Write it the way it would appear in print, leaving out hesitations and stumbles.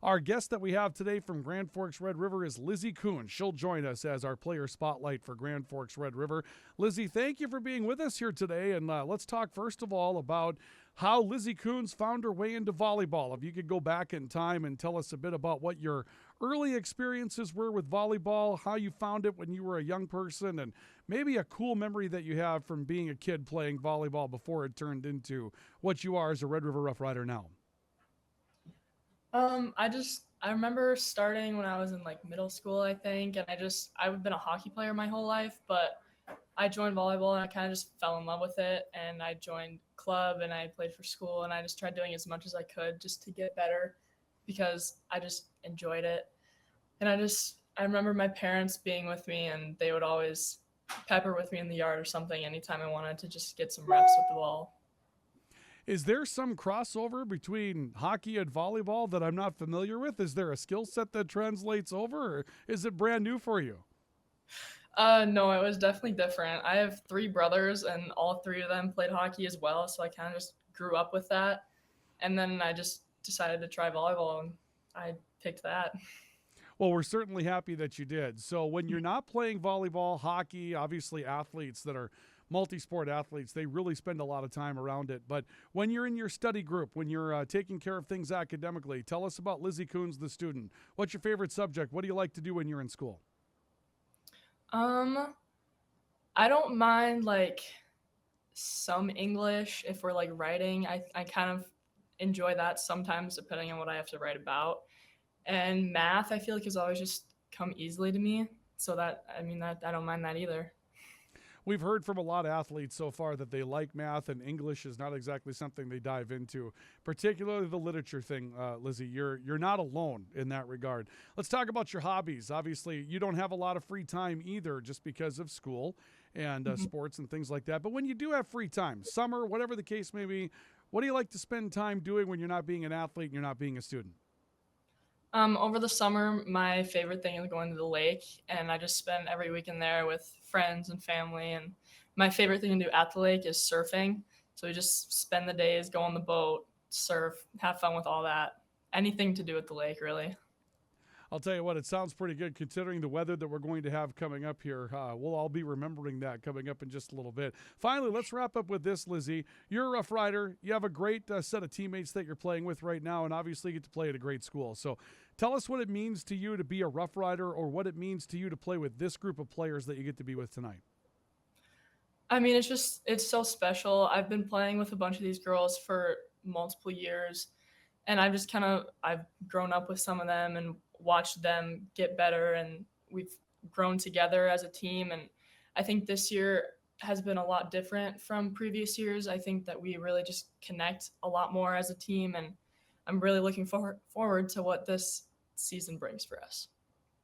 Our guest that we have today from Grand Forks Red River is Lizzy Kunz. She'll join us as our player spotlight for Grand Forks Red River. Lizzy, thank you for being with us here today. And let's talk first of all about how Lizzy Kunz found her way into volleyball. If you could go back in time and tell us a bit about what your early experiences were with volleyball, how you found it when you were a young person, and maybe a cool memory that you have from being a kid playing volleyball before it turned into what you are as a Red River Rough Rider now. I remember starting when I was in like middle school, I think, and I've been a hockey player my whole life, but I joined volleyball and I kind of just fell in love with it, and I joined club and I played for school, and I just tried doing as much as I could just to get better because I just enjoyed it. And I remember my parents being with me, and they would always pepper with me in the yard or something anytime I wanted to just get some reps with the ball. Is there some crossover between hockey and volleyball that I'm not familiar with? Is there a skill set that translates over, or is it brand new for you? No, it was definitely different. I have three brothers, and all three of them played hockey as well, so I kind of just grew up with that. And then I just decided to try volleyball, and I picked that. Well, we're certainly happy that you did. So, when you're not playing volleyball, hockey, obviously athletes that are multi sport athletes, they really spend a lot of time around it. But when you're in your study group, when you're taking care of things academically, tell us about Lizzy Kunz, the student. What's your favorite subject? What do you like to do when you're in school? Um, I don't mind like some English if we're like writing. I kind of enjoy that sometimes depending on what I have to write about. And math, I feel like has always just come easily to me. So that I don't mind that either. We've heard from a lot of athletes so far that they like math, and English is not exactly something they dive into, particularly the literature thing. Lizzy, you're not alone in that regard. Let's talk about your hobbies. Obviously, you don't have a lot of free time either, just because of school and Mhm. sports and things like that. But when you do have free time, summer, whatever the case may be, what do you like to spend time doing when you're not being an athlete and you're not being a student? Over the summer, my favorite thing is going to the lake, and I just spend every weekend there with friends and family. And my favorite thing to do at the lake is surfing. So we just spend the days, go on the boat, surf, have fun with all that. Anything to do at the lake, really. I'll tell you what, it sounds pretty good considering the weather that we're going to have coming up here. We'll all be remembering that coming up in just a little bit. Finally, let's wrap up with this, Lizzy. You're a Rough Rider. You have a great set of teammates that you're playing with right now, and obviously you get to play at a great school. So tell us what it means to you to be a Rough Rider, or what it means to you to play with this group of players that you get to be with tonight. I mean, it's so special. I've been playing with a bunch of these girls for multiple years, and I've grown up with some of them and watched them get better, and we've grown together as a team. And I think this year has been a lot different from previous years. I think that we really just connect a lot more as a team, and I'm really looking forward to what this season brings for us.